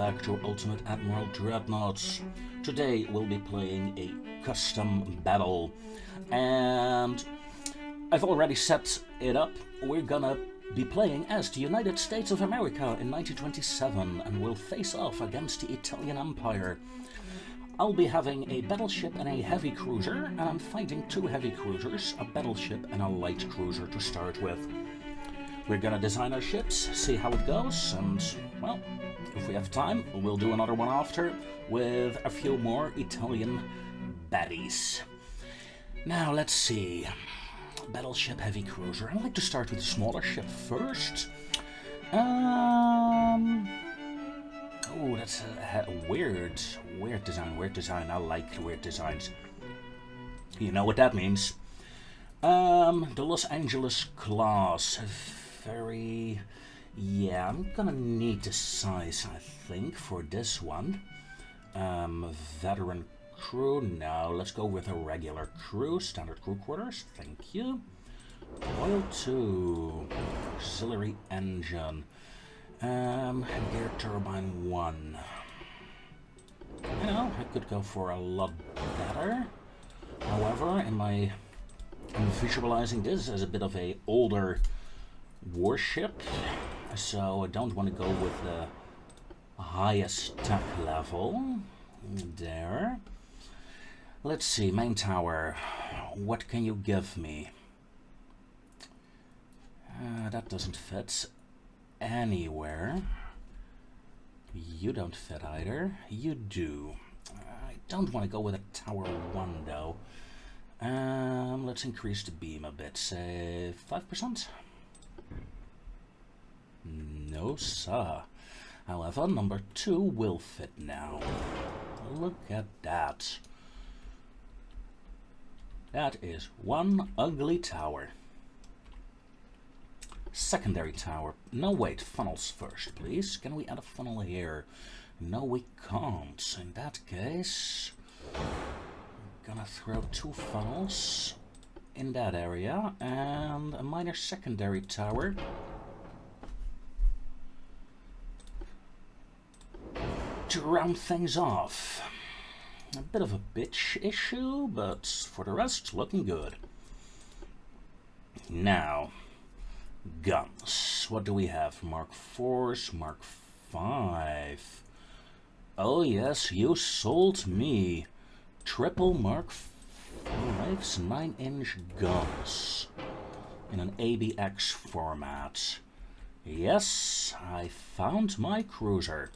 back to Ultimate Admiral Dreadnoughts. Today we'll be playing a custom battle, and I've already set it up. We're gonna be playing as the United States of America in 1927, and we'll face off against the Italian Empire. I'll be having a battleship and a heavy cruiser, and I'm fighting two heavy cruisers, a battleship and a light cruiser to start with. We're gonna design our ships, see how it goes, and, well, if we have time, we'll do another one after with a few more Italian baddies. Now, let's see. Battleship, heavy cruiser. I'd like to start with the smaller ship first. Oh, that's a weird design. I like weird designs. You know what that means. The Los Angeles class. Yeah, I'm gonna need the size, I think, for this one. Veteran crew, no, let's go with a regular crew, standard crew quarters, thank you. Oil 2, auxiliary engine, gear turbine 1. You know, I could go for a lot better. However, I'm visualizing this as a bit of a older warship, so I don't want to go with the highest tech level. There. Let's see, main tower. What can you give me? That doesn't fit anywhere. You don't fit either. You do. I don't want to go with a tower 1 though. Let's increase the beam a bit, say 5%. No, sir. However, number 2 will fit now. Look at that. That is one ugly tower. Secondary tower. No, wait, funnels first, please. Can we add a funnel here? No, we can't. In that case, I'm gonna throw 2 funnels in that area and a minor secondary tower. To round things off. A bit of a bitch issue, but for the rest, looking good. Now, guns. What do we have? Mark 4s, Mark 5. Oh yes, you sold me. Triple Mark 5's 9-inch guns in an ABX format. Yes, I found my cruiser.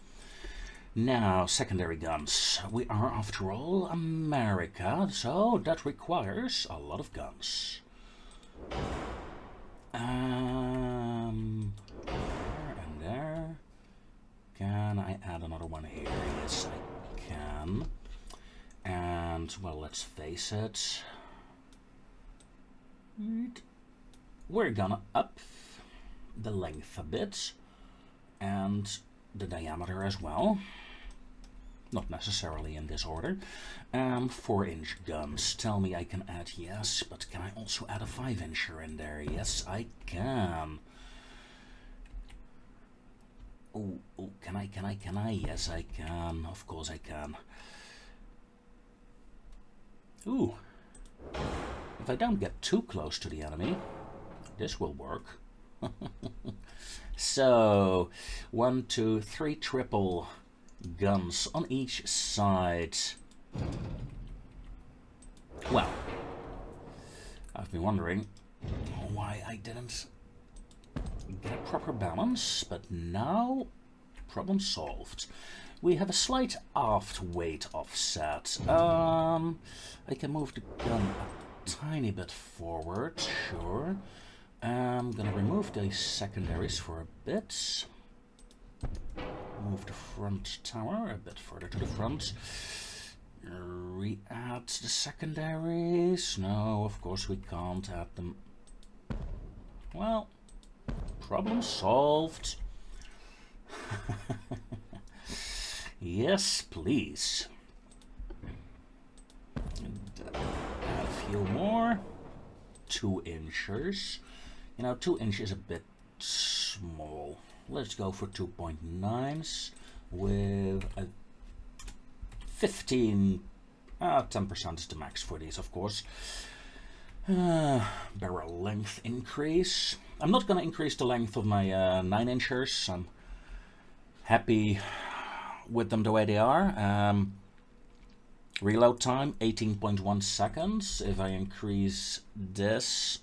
Now, secondary guns. We are, after all, America, so that requires a lot of guns. There and there. Can I add another one here? Yes, I can. And, well, let's face it. We're gonna up the length a bit and the diameter as well. Not necessarily in this order. 4-inch guns. Tell me I can add, yes, but can I also add a 5-incher in there? Yes, I can. Oh, can I? Yes, I can. Of course I can. Ooh. If I don't get too close to the enemy, this will work. So, 1, 2, 3 triple guns on each side. Well, I've been wondering why I didn't get a proper balance, but now, problem solved. We have a slight aft weight offset. I can move the gun a tiny bit forward, sure. I'm gonna remove the secondaries for a bit. Move the front tower a bit further to the front. Re-add the secondaries. No, of course we can't add them. Well, problem solved. Yes, please. And, add a few more. 2-inchers. You know, 2 inch is a bit small. Let's go for 2.9s. with a 10% is the max for these, of course. Barrel length increase. I'm not going to increase the length of my 9-inchers. I'm happy with them the way they are. Reload time 18.1 seconds. If I increase this,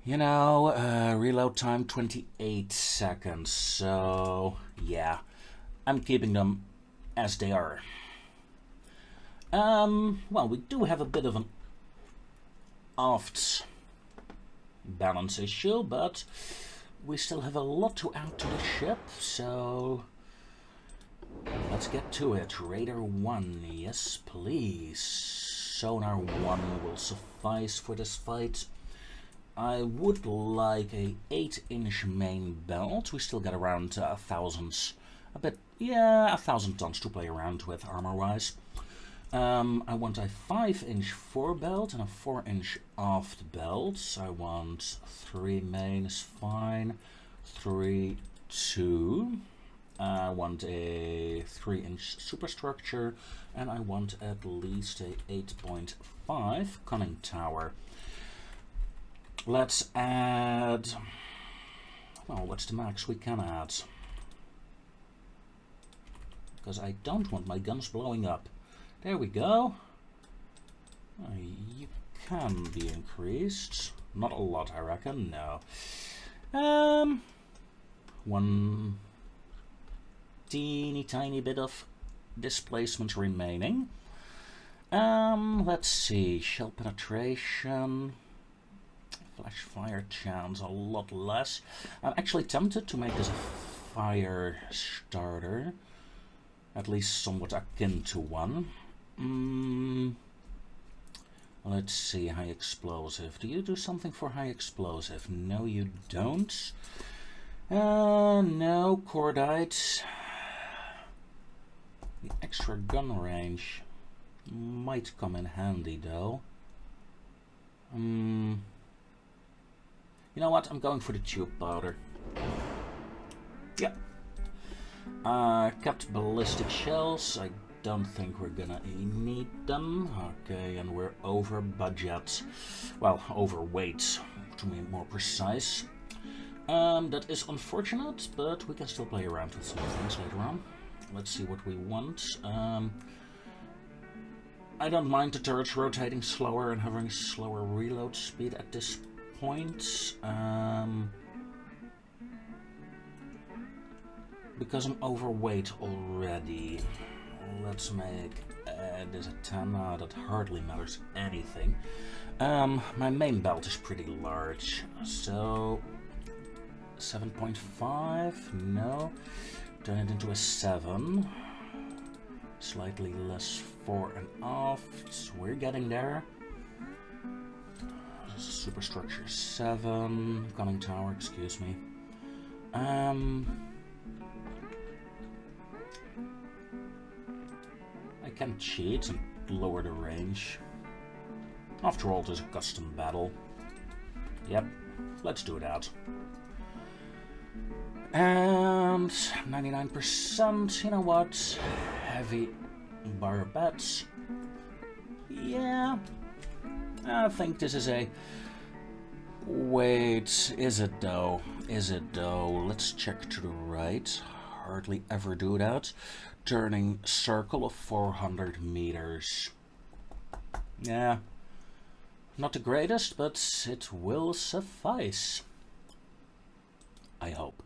you know, reload time 28 seconds. So yeah, I'm keeping them as they are. Well, we do have a bit of an aft balance issue, but we still have a lot to add to the ship, so let's get to it. Radar 1, yes please. Sonar 1 will suffice for this fight. I would like a 8-inch main belt. We still got around 1,000 tons to play around with armor-wise. I want a 5-inch forebelt and a 4-inch aft belt. I want 3 main is fine. 3, 2. I want a 3-inch superstructure, and I want at least a 8.5 conning tower. Let's add, well, what's the max we can add? Because I don't want my guns blowing up. There we go. You can be increased. Not a lot, I reckon. No. One teeny tiny bit of displacement remaining. Let's see. Shell penetration. Flash fire chance a lot less. I'm actually tempted to make this a fire starter. At least somewhat akin to one. Let's see, high explosive. Do you do something for high explosive? No, you don't. No, cordite. The extra gun range might come in handy, though. You know what? I'm going for the tube powder. Yep. Kept ballistic shells. I don't think we're gonna need them. Okay, and we're over budget. Well, overweight, to be more precise. That is unfortunate, but we can still play around with some things later on. Let's see what we want. I don't mind the turrets rotating slower and having slower reload speed at this point. Because I'm overweight already. Let's make this a 10. That hardly matters anything. My main belt is pretty large, so 7.5. No, turn it into a 7. Slightly less fore and aft. We're getting there. Superstructure 7. Conning tower. Excuse me. I can cheat and lower the range. After all, it is a custom battle. Yep, let's do that. And 99%, you know what? Heavy barbets. Yeah, I think this is a... Wait, is it though? Is it though? Let's check to the right. Hardly ever do that. Turning circle of 400 meters. Yeah, not the greatest, but it will suffice. I hope.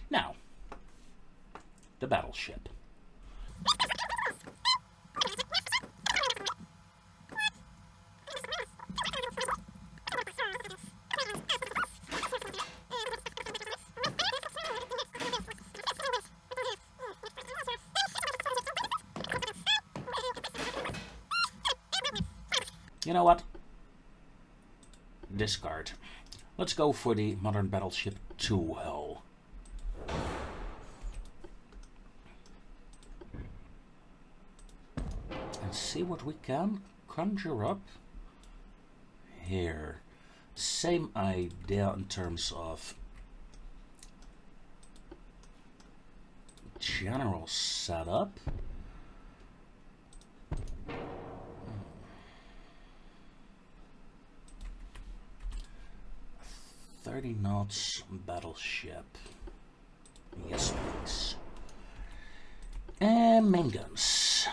Now, the battleship. You know what? Discard. Let's go for the modern battleship 2 hull. And see what we can conjure up here. Same idea in terms of general setup. 30 knots battleship. Yes, please. And main guns.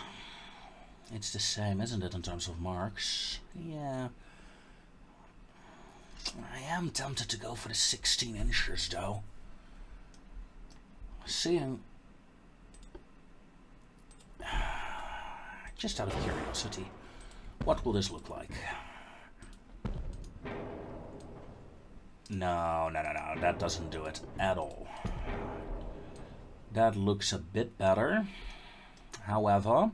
It's the same, isn't it, in terms of marks? Yeah. I am tempted to go for the 16 inchers, though. Seeing... Just out of curiosity, what will this look like? No, that doesn't do it at all. That looks a bit better. However,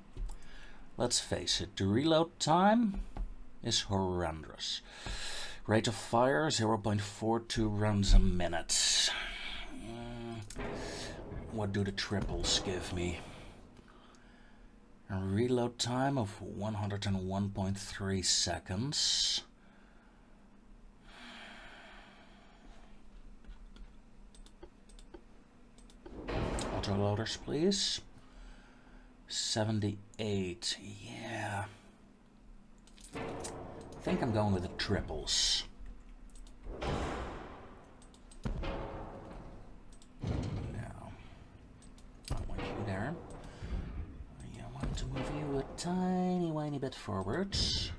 let's face it, the reload time is horrendous. Rate of fire, 0.42 rounds a minute. What do the triples give me? A reload time of 101.3 seconds. Autoloaders, please. 78, yeah. I think I'm going with the triples. Now, I want you there. I want to move you a tiny bit forwards.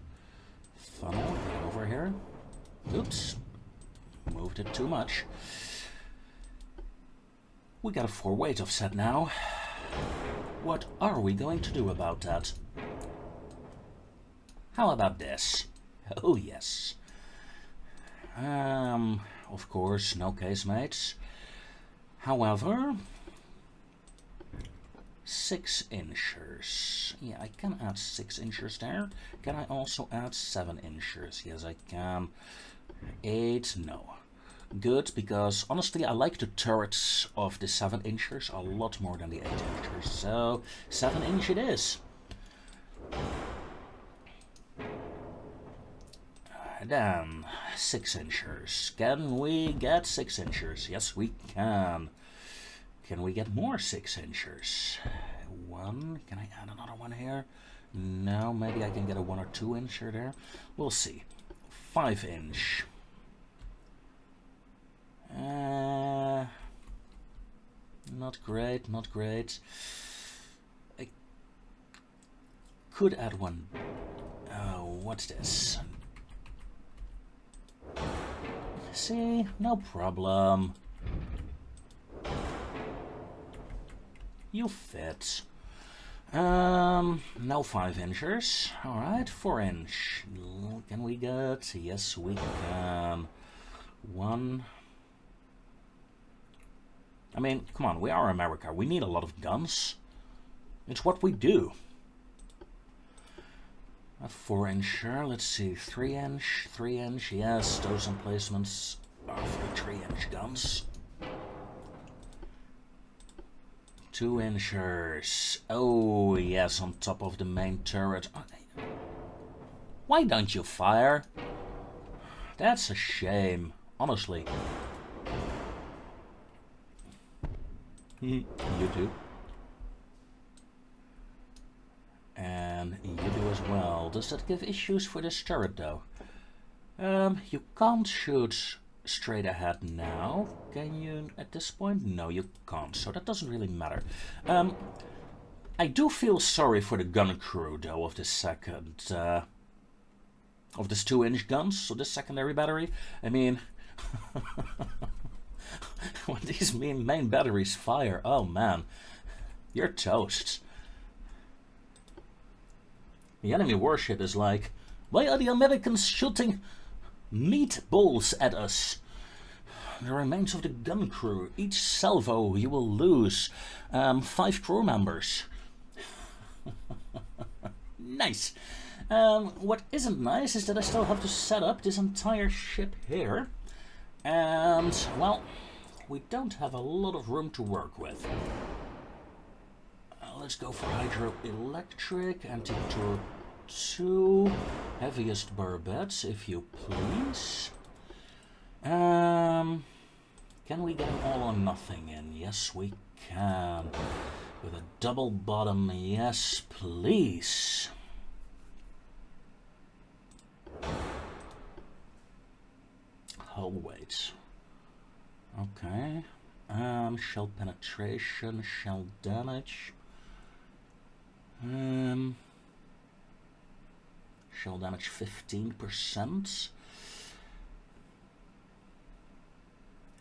Funnel, get over here. Oops, moved it too much. We got a 4 weight offset now. What are we going to do about that? How about this? Oh yes. Of course, no casemates. However, 6 inchers. Yeah, I can add 6 inchers there. Can I also add 7 inchers? Yes, I can. 8, no. Good, because honestly I like the turrets of the 7 inchers a lot more than the 8 inchers. So 7 inch it is. Then 6 inchers. Can we get 6 inchers? Yes, we can. Can we get more 6 inchers? 1. Can I add another one here? No, maybe I can get a 1 or 2 incher there. We'll see. 5 inch. Not great, not great. I could add one. Oh, what's this? See, no problem. You fit. No 5 inchers. Alright, 4 inch. Can we get? Yes, we can. 1. I mean, come on, we are America. We need a lot of guns. It's what we do. A 4 incher, let's see, 3 inch, 3 inch, yes, those emplacements are for 3 inch guns. 2 inchers, oh yes, on top of the main turret. Why don't you fire? That's a shame, honestly. You do. And you do as well. Does that give issues for this turret though? You can't shoot straight ahead now. Can you at this point? No, you can't, so that doesn't really matter. I do feel sorry for the gun crew though of this second of this 2 inch guns, so this secondary battery. I mean when these main batteries fire, oh man, you're toast. The enemy warship is like, why are the Americans shooting meatballs at us? The remains of the gun crew. Each salvo you will lose 5 crew members. Nice. What isn't nice is that I still have to set up this entire ship here. And, well, we don't have a lot of room to work with. Let's go for hydroelectric, anti-torp 2, heaviest barbettes, if you please. Can we get an all or nothing in? Yes, we can. With a double bottom, yes, please. Hull weight. Okay. Shell penetration, shell damage. Shell damage 15%.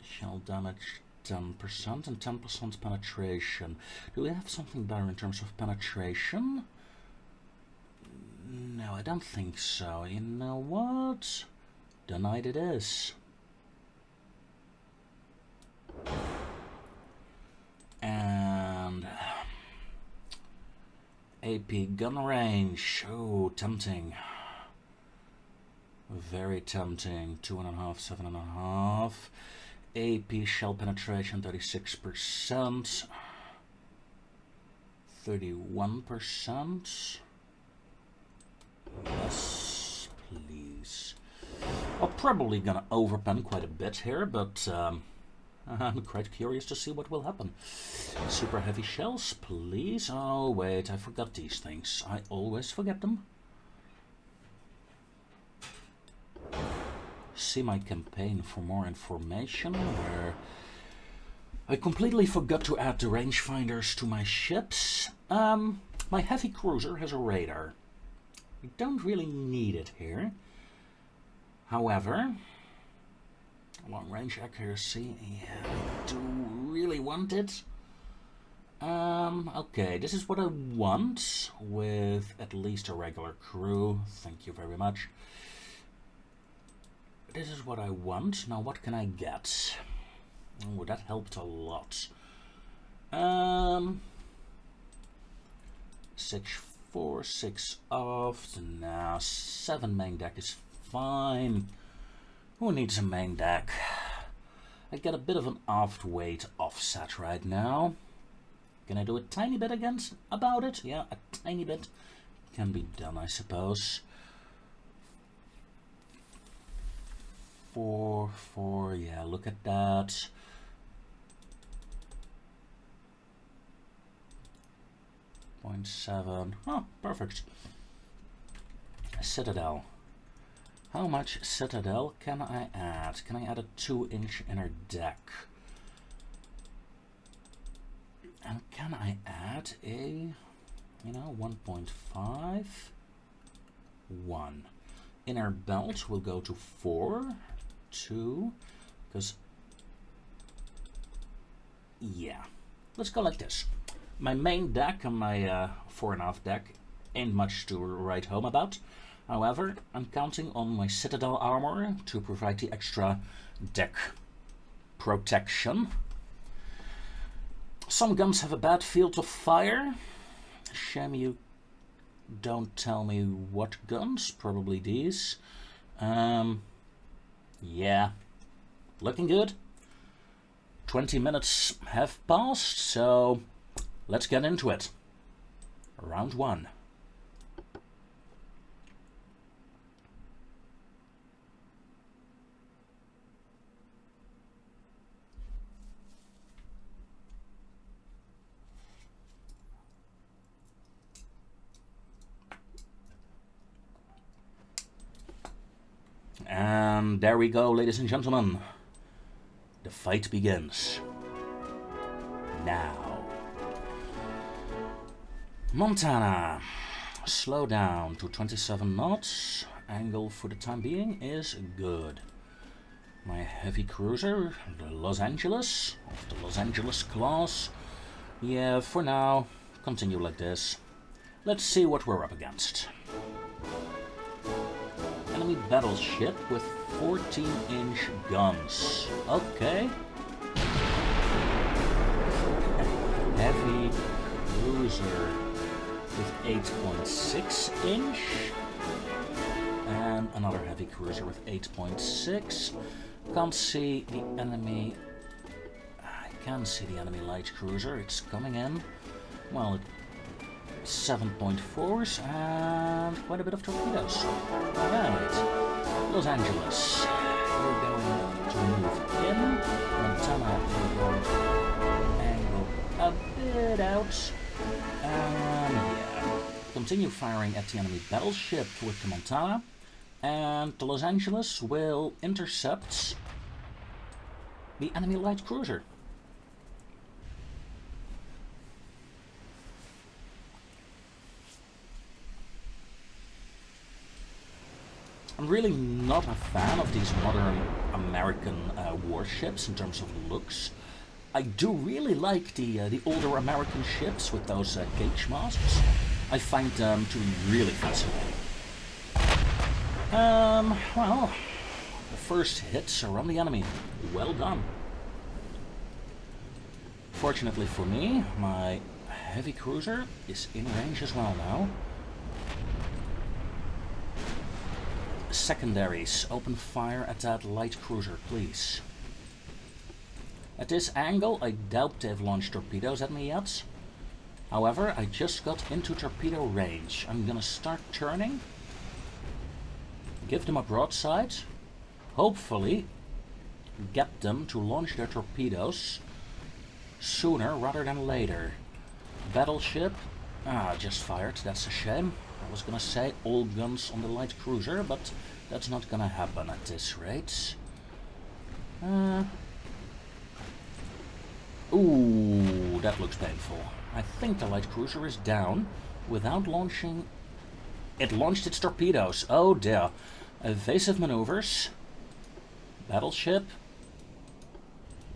Shell damage 10% and 10% penetration. Do we have something better in terms of penetration? No, I don't think so. You know what? Denied it is. And AP gun range. Oh, tempting. Very tempting. 2.5, 7.5. AP shell penetration 36%. 31%. Yes, please. I'm probably gonna overpen quite a bit here, but I'm quite curious to see what will happen. Super heavy shells, please. Oh wait, I forgot these things. I always forget them. See my campaign for more information, where I completely forgot to add the rangefinders to my ships. My heavy cruiser has a radar. We don't really need it here. However, long range accuracy, yeah, I do really want it. Okay, this is what I want, with at least a regular crew. Thank you very much. This is what I want. Now what can I get? Oh, that helped a lot. 6-4, 6 off. Nah, 7 main deck is fine. Who needs a main deck? I get a bit of an aft weight offset right now. Can I do a tiny bit about it? Yeah, a tiny bit can be done, I suppose. 4, 4, yeah, look at that. .7. Oh, perfect. Citadel. How much Citadel can I add? Can I add a 2-inch inner deck? And can I add a, 1.5? 1. Inner belt will go to 4. 2. Because, yeah. Let's go like this. My main deck and my fore and aft deck ain't much to write home about. However, I'm counting on my Citadel armor to provide the extra deck protection. Some guns have a bad field of fire. Shame you don't tell me what guns. Probably these. Yeah. Looking good. 20 minutes have passed, so let's get into it. Round 1. And there we go, ladies and gentlemen. The fight begins. Now. Montana. Slow down to 27 knots. Angle for the time being is good. My heavy cruiser, the Los Angeles, of the Los Angeles class. Yeah, for now, continue like this. Let's see what we're up against. Enemy battleship with 14-inch guns. Okay. Heavy cruiser with 8.6 inch. And another heavy cruiser with 8.6. Can't see the enemy. I can see the enemy light cruiser. It's coming in. Well, 7.4s and quite a bit of torpedoes. Alright, Los Angeles. We're going to move in. Montana angle a bit out. Yeah. Continue firing at the enemy battleship with the Montana, and the Los Angeles will intercept the enemy light cruiser. I'm really not a fan of these modern American warships in terms of looks. I do really like the older American ships with those gauge masts. I find them to be really fascinating. Well, the first hits are on the enemy. Well done. Fortunately for me, my heavy cruiser is in range as well now. Secondaries, open fire at that light cruiser, please. At this angle, I doubt they've launched torpedoes at me yet. However, I just got into torpedo range. I'm gonna start turning. Give them a broadside. Hopefully, get them to launch their torpedoes sooner rather than later. Battleship. Just fired. That's a shame. I was gonna say all guns on the light cruiser, but that's not gonna happen at this rate. Ooh, that looks painful. I think the light cruiser is down without launching. It launched its torpedoes. Oh dear. Evasive maneuvers. Battleship.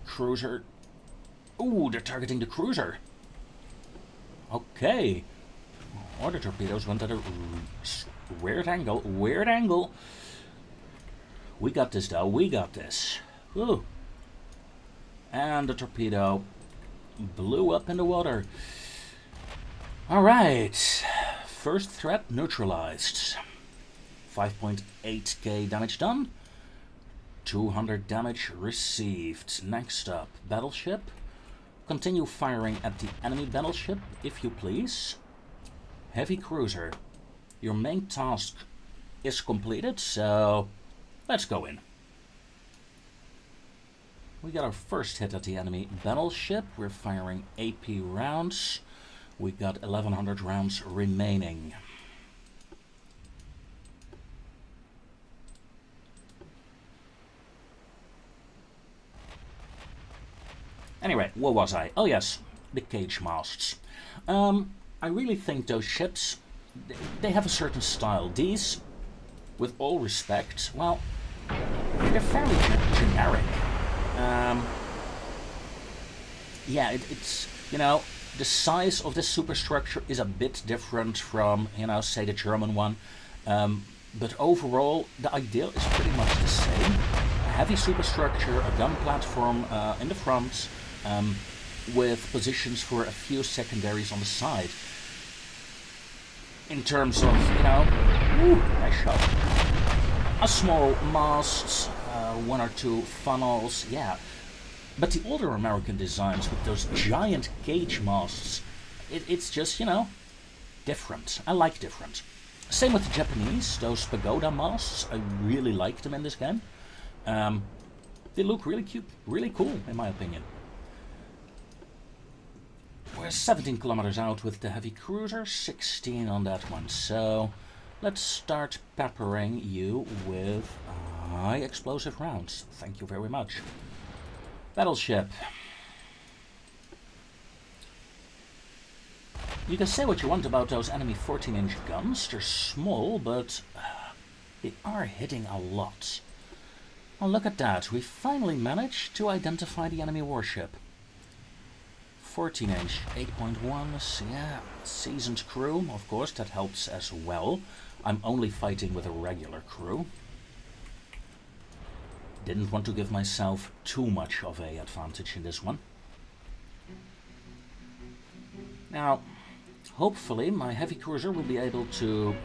Cruiser. Ooh, they're targeting the cruiser. Okay. Or the torpedoes went at a weird angle. Weird angle. We got this though. We got this. Ooh. And the torpedo blew up in the water. Alright. First threat neutralized. 5.8k damage done. 200 damage received. Next up, battleship. Continue firing at the enemy battleship, if you please. Heavy cruiser. Your main task is completed, so let's go in. We got our first hit at the enemy battleship. We're firing AP rounds. We got 1100 rounds remaining. Anyway, where was I? Oh yes, the cage masts. I really think those ships, they have a certain style. These, with all respect, well, they're fairly generic. Yeah, it's, you know, the size of this superstructure is a bit different from, you know, say the German one. But overall, the idea is pretty much the same. A heavy superstructure, a gun platform in the front, with positions for a few secondaries on the side. In terms of, you know, nice shot. A small mast, one or two funnels, yeah. But the older American designs with those giant gauge masts, it's just, you know, different. I like different. Same with the Japanese, those pagoda masts. I really like them in this game. They look really cute, really cool, in my opinion. We're 17 kilometers out with the heavy cruiser, 16 on that one. So let's start peppering you with high explosive rounds. Thank you very much. Battleship. You can say what you want about those enemy 14-inch guns. They're small, but they are hitting a lot. Well, look at that. We finally managed to identify the enemy warship. 14-inch, 8.1s, yeah, seasoned crew, of course, that helps as well. I'm only fighting with a regular crew. Didn't want to give myself too much of an advantage in this one. Now, hopefully my heavy cruiser will be able to...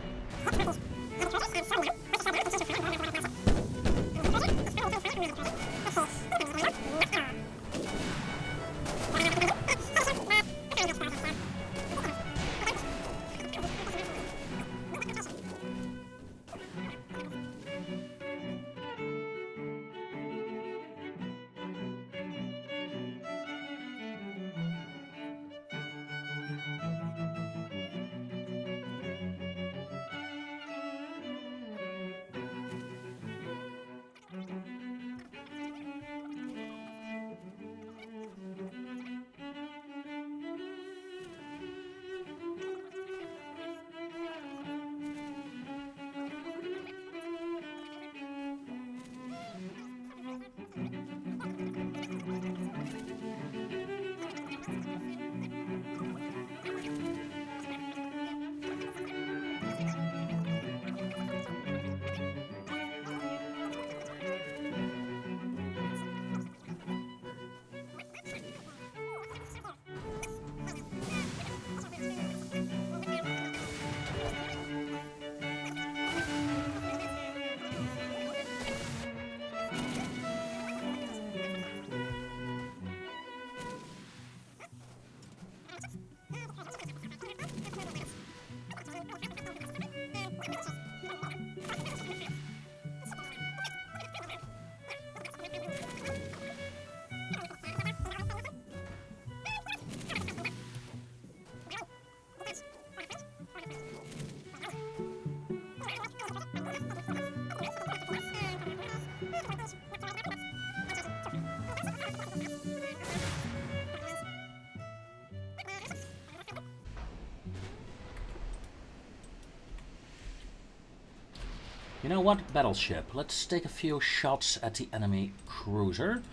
You know what, battleship? Let's take a few shots at the enemy cruiser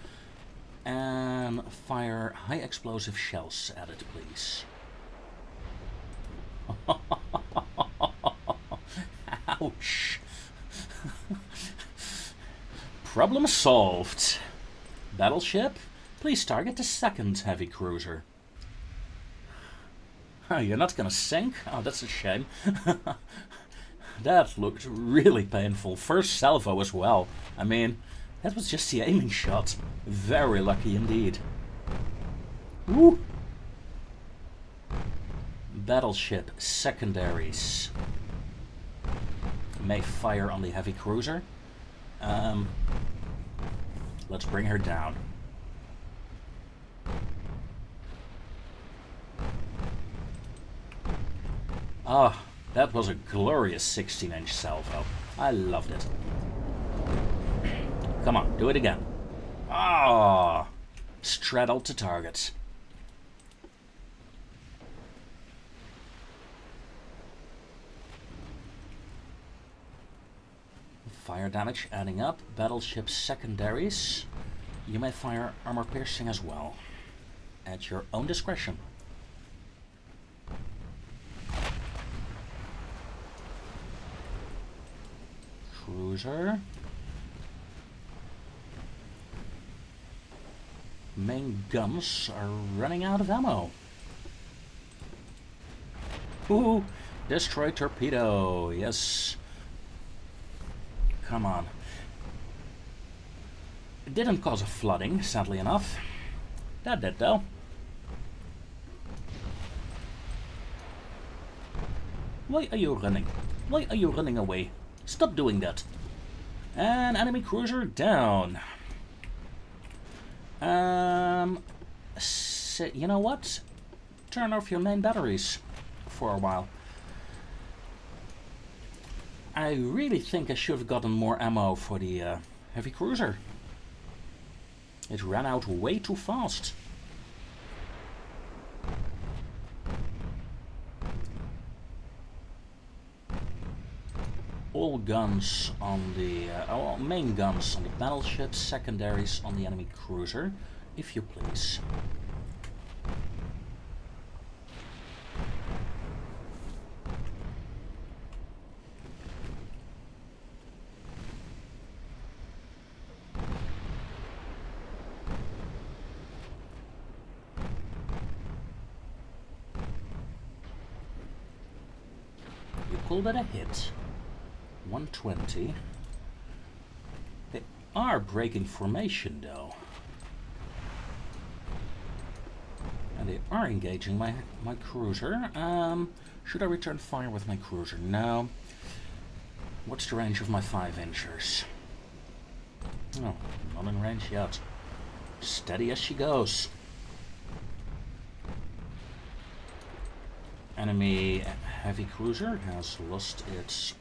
and fire high explosive shells at it, please. Ouch. Problem solved. Battleship, please target the second heavy cruiser. Oh, you're not gonna sink? Oh, that's a shame. That looked really painful. First salvo as well. I mean, that was just the aiming shot. Very lucky indeed. Woo! Battleship secondaries may fire on the heavy cruiser. Let's bring her down. Ah, that was a glorious 16-inch salvo. I loved it. Come on, do it again. Ah, straddled to target. Fire damage adding up. Battleship secondaries. You may fire armor piercing as well, at your own discretion. Cruiser. Main guns are running out of ammo. Ooh, destroy torpedo. Yes. Come on. It didn't cause a flooding, sadly enough. That did, though. Why are you running? Why are you running away? Stop doing that. And enemy cruiser down. You know what? Turn off your main batteries for a while. I really think I should have gotten more ammo for the heavy cruiser. It ran out way too fast. All guns on the main guns on the battleship, secondaries on the enemy cruiser, if you please. You call that a hit. 120. They are breaking formation though. And they are engaging my cruiser. Should I return fire with my cruiser? No. What's the range of my 5-inchers? Oh, not in range yet. Steady as she goes. Enemy heavy cruiser has lost its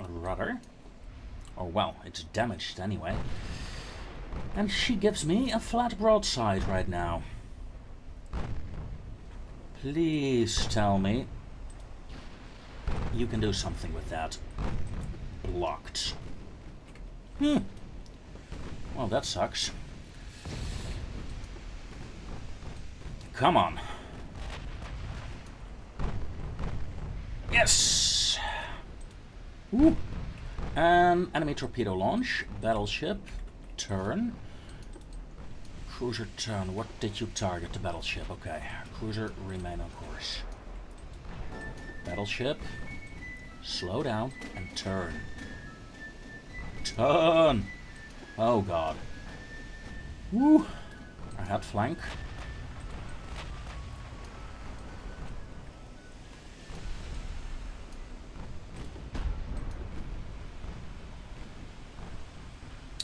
rudder. Or well, it's damaged anyway. And she gives me a flat broadside right now. Please tell me you can do something with that. Blocked. Well, that sucks. Come on. Yes! Woo. Enemy torpedo launch. Battleship. Turn. Cruiser turn. What did you target? The battleship. Okay. Cruiser remain on course. Battleship. Slow down and turn. Turn! Oh god. Woo! I had flank.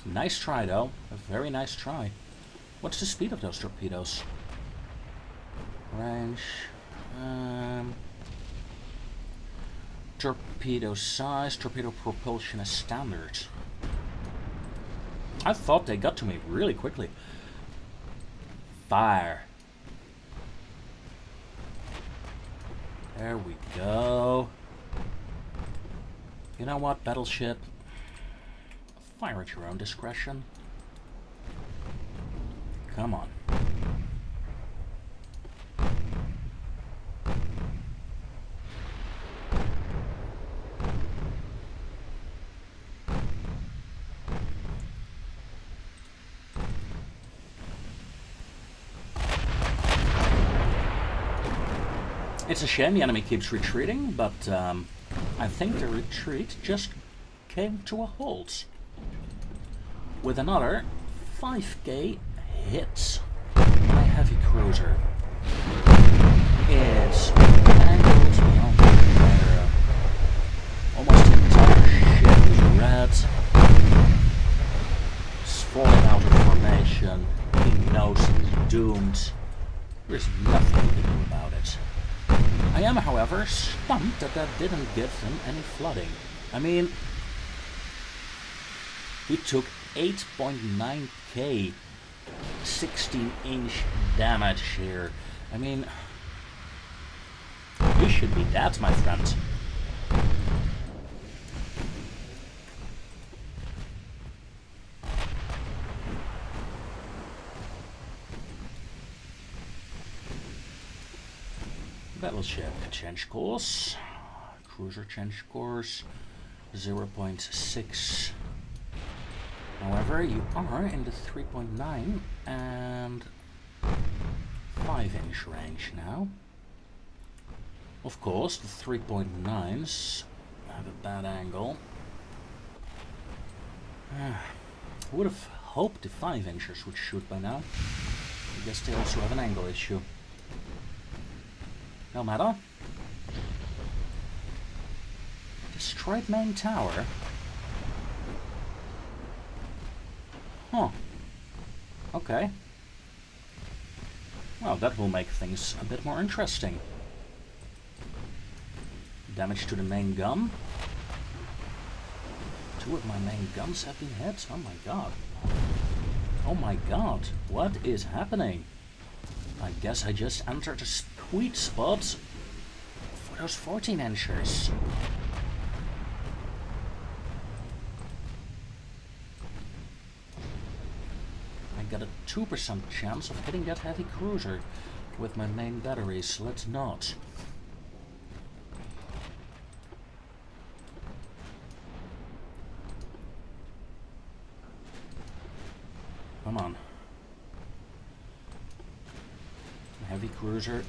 Nice try though. A very nice try. What's the speed of those torpedoes? Range. Torpedo size. Torpedo propulsion is standard. I thought they got to me really quickly. Fire. There we go. You know what, battleship? Fire at your own discretion. Come on. It's a shame the enemy keeps retreating, but I think the retreat just came to a halt. With another 5k hit, my heavy cruiser is angled beyond repair. Almost the entire ship is red. It's falling out of formation. He knows he's doomed. There's nothing he can do about it. I am, however, stunned that didn't give him any flooding. I mean, he took 8.9k 16-inch damage here. I mean, you should be dead, my friend. Battleship, change course. Cruiser, change course. 0.6. However, you are in the 3.9 and 5-inch range now. Of course, the 3.9s have a bad angle. I would have hoped the 5-inchers would shoot by now. I guess they also have an angle issue. No matter. Destroyed main tower. Huh. Okay. Well, that will make things a bit more interesting. Damage to the main gun. 2 of my main guns have been hit. Oh my god. Oh my god. What is happening? I guess I just entered a sweet spot for those 14-inchers. I got a 2% chance of hitting that heavy cruiser with my main batteries. Let's not. Come on. Heavy cruiser,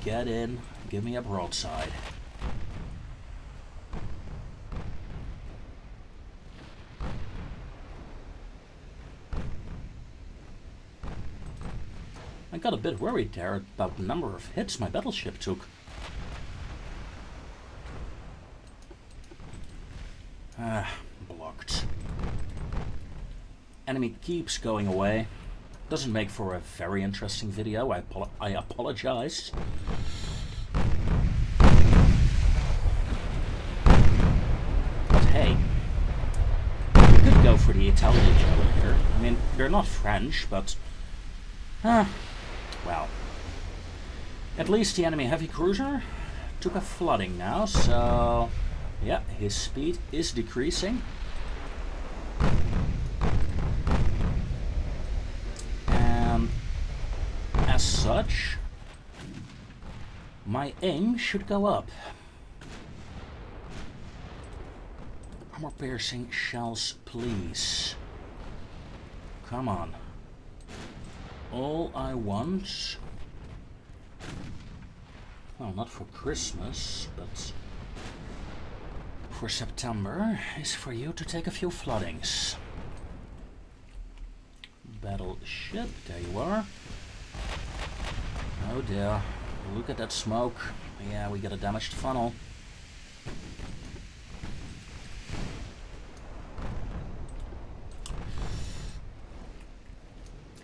get in, give me a broadside. I got a bit worried there about the number of hits my battleship took. Blocked. Enemy keeps going away. Doesn't make for a very interesting video. I apologize. But hey, we could go for the Italian joke here. I mean, they're not French, but well, at least the enemy heavy cruiser took a flooding now, so yeah, his speed is decreasing. As such, my aim should go up. Armor piercing shells, please. Come on. All I want, well, not for Christmas, but for September, is for you to take a few floodings. Battleship, there you are. Oh dear, look at that smoke. Yeah, we got a damaged funnel.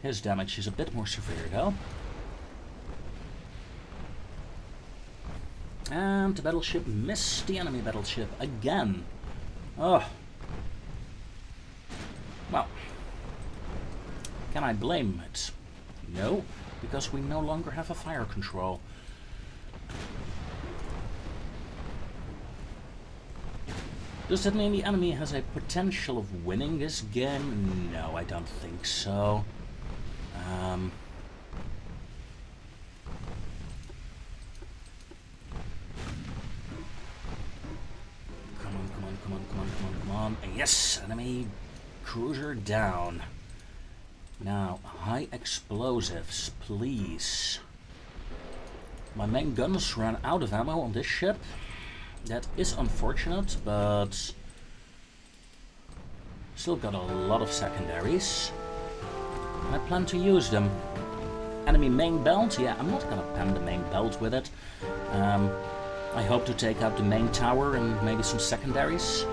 His damage is a bit more severe though. And the battleship missed the enemy battleship again. Oh. Well, can I blame it? No, because we no longer have a fire control. Does that mean the enemy has a potential of winning this game? No, I don't think so. Come on. Yes, enemy cruiser down. Now, high explosives, please. My main guns ran out of ammo on this ship. That is unfortunate, but still got a lot of secondaries. I plan to use them. Enemy main belt, yeah, I'm not gonna pen the main belt with it. I hope to take out the main tower and maybe some secondaries.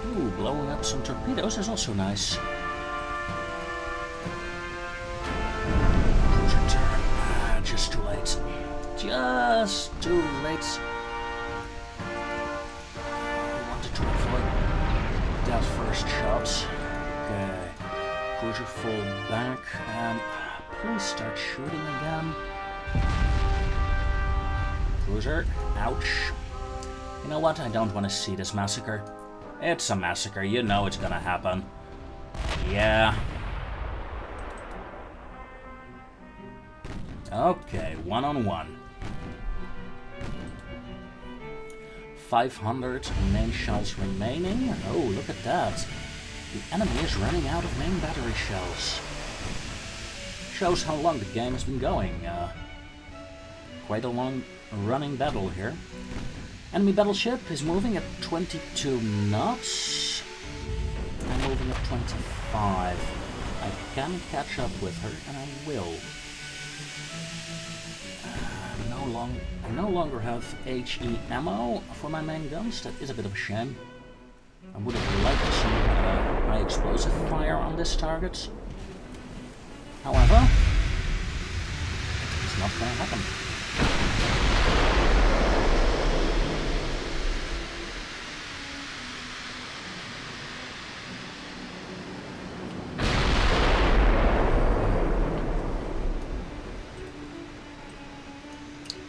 Ooh, blowing up some torpedoes is also nice. Cruiser turn, just too late. Just too late. I wanted to avoid that first shot. Okay, cruiser fall back and please start shooting again. Cruiser, ouch. You know what? I don't want to see this massacre. It's a massacre, you know it's gonna happen. Yeah. Okay, 1-on-1. 500 main shells remaining. Oh, look at that. The enemy is running out of main battery shells. Shows how long the game has been going. Quite a long running battle here. Enemy battleship is moving at 22 knots. I'm moving at 25. I can catch up with her, and I will. I no longer have HE ammo for my main guns. That is a bit of a shame. I would have liked some high explosive fire on this target. However, it's not going to happen.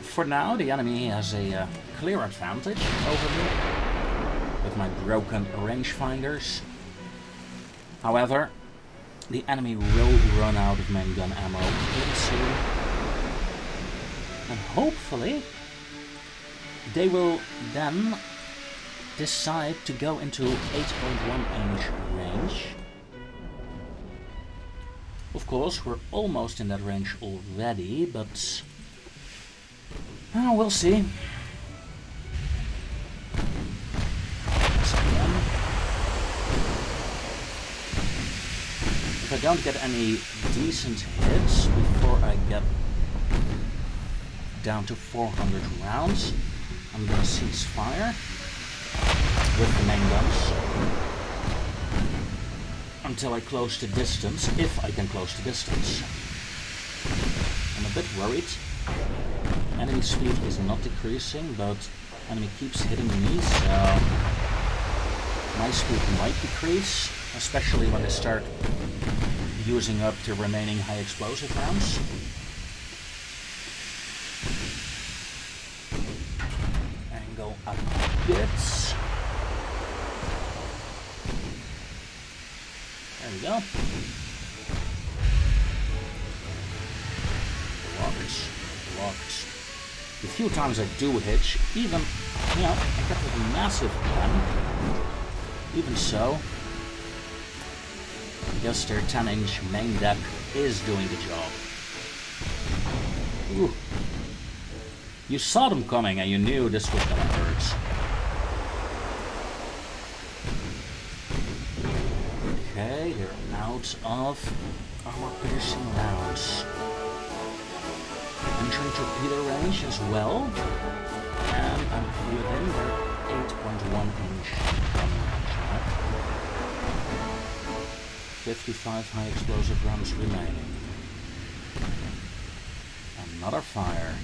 For now, the enemy has a clear advantage over me with my broken rangefinders. However, the enemy will run out of main gun ammo pretty soon. And hopefully, they will then decide to go into 8.1 inch range. Of course, we're almost in that range already, but we'll see. If I don't get any decent hits before I get down to 400 rounds, I'm gonna cease fire with the main guns until I close the distance, if I can close the distance. I'm a bit worried. Enemy speed is not decreasing, but enemy keeps hitting me, so my speed might decrease, especially when they start using up the remaining high explosive rounds. Angle up a bit. There we go. Lockers. The few times I do hit, even, you know, I got a massive gun. Even so, I guess their 10-inch main deck is doing the job. Ooh. You saw them coming and you knew this was gonna hurt. Okay, they're out of armor-piercing rounds. Entering torpedo range as well, and I'm within their 8.1 inch gun range. 55 high explosive rounds remaining. Another fire.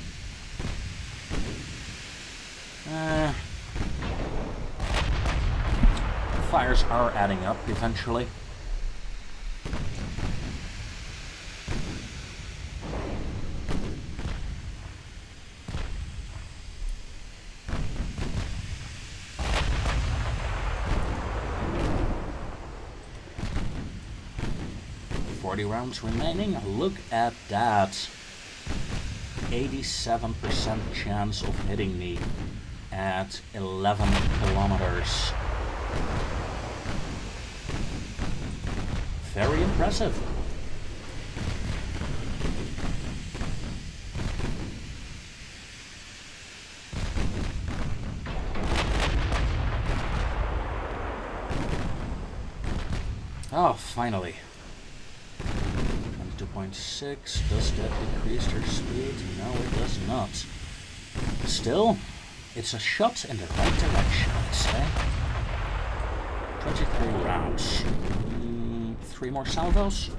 Fires are adding up eventually. 40 rounds remaining. Look at that. 87% chance of hitting me at 11 kilometers. Very impressive. Oh, finally. 22.6. Does that decrease their speed? No, it does not. Still, it's a shot in the right direction, I'd say. 23 rounds. 3 more salvos.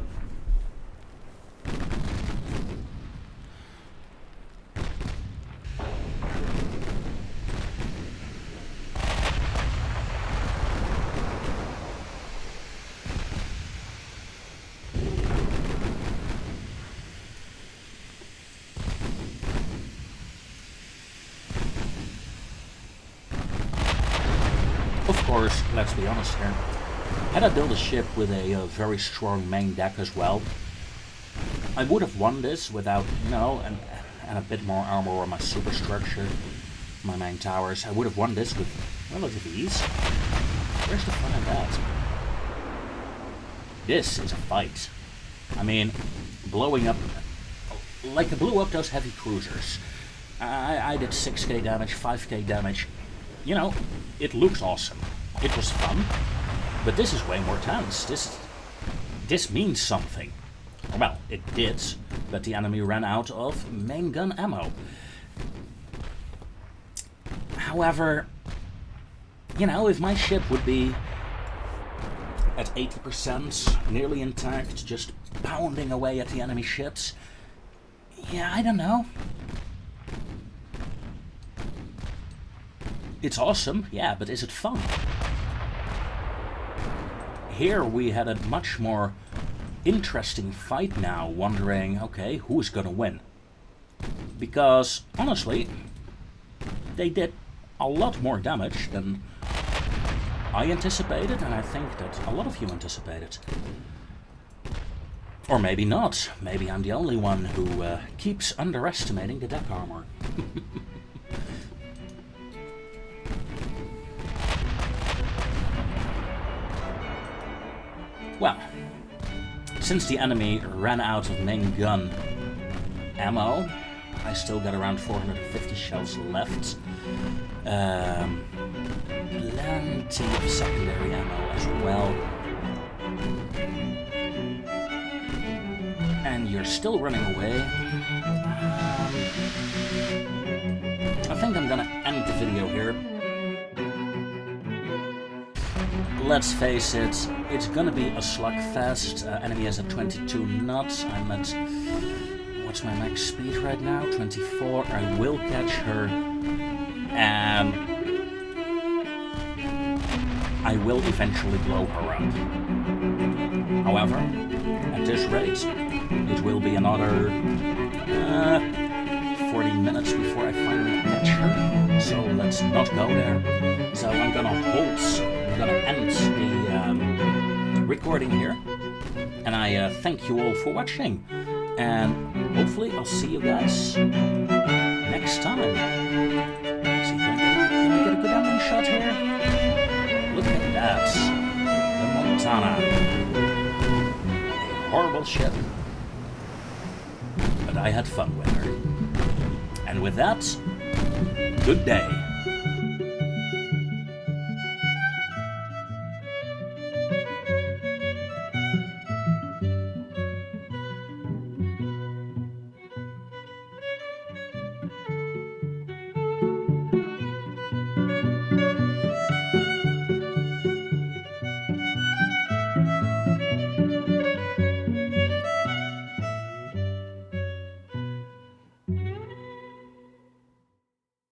Of course, let's be honest here. Had I built a ship with a very strong main deck as well, I would have won this without, you know, and a bit more armor on my superstructure, my main towers. I would have won this with relative ease. Where's the fun in that? This is a fight. I mean, blowing up, like I blew up those heavy cruisers. I did 6k damage, 5k damage. You know, it looks awesome. It was fun. But this is way more tense. This means something. Well, it did, but the enemy ran out of main gun ammo. However, you know, if my ship would be at 80%, nearly intact, just pounding away at the enemy ships, yeah, I don't know. It's awesome, yeah, but is it fun? Here we had a much more interesting fight now, wondering, okay, who's gonna win? Because, honestly, they did a lot more damage than I anticipated, and I think that a lot of you anticipated. Or maybe not. Maybe I'm the only one who keeps underestimating the deck armor. Well, since the enemy ran out of main gun ammo, I still got around 450 shells left. Plenty of secondary ammo as well. And you're still running away. I think I'm gonna end the video here. Let's face it, it's gonna be a slugfest. Enemy is at 22 knots. I'm at, what's my max speed right now? 24. I will catch her, and I will eventually blow her up. However, at this rate, it will be another 40 minutes before I finally catch her. So let's not go there. So I'm gonna end the recording here, and I thank you all for watching, and hopefully I'll see you guys next time. See, can I get a good ending shot here? Look at that, the Montana, a horrible ship, but I had fun with her. And with that, good day.